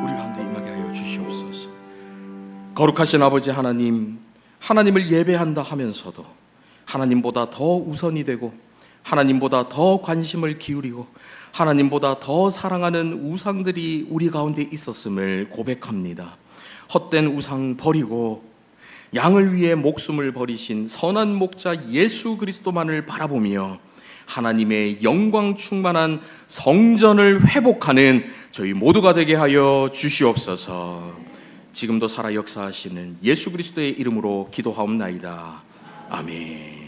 우리 가운데 임하게 하여 주시옵소서. 거룩하신 아버지 하나님, 하나님을 예배한다 하면서도 하나님보다 더 우선이 되고 하나님보다 더 관심을 기울이고 하나님보다 더 사랑하는 우상들이 우리 가운데 있었음을 고백합니다. 헛된 우상 버리고 양을 위해 목숨을 버리신 선한 목자 예수 그리스도만을 바라보며 하나님의 영광 충만한 성전을 회복하는 저희 모두가 되게 하여 주시옵소서. 지금도 살아 역사하시는 예수 그리스도의 이름으로 기도하옵나이다. 아멘.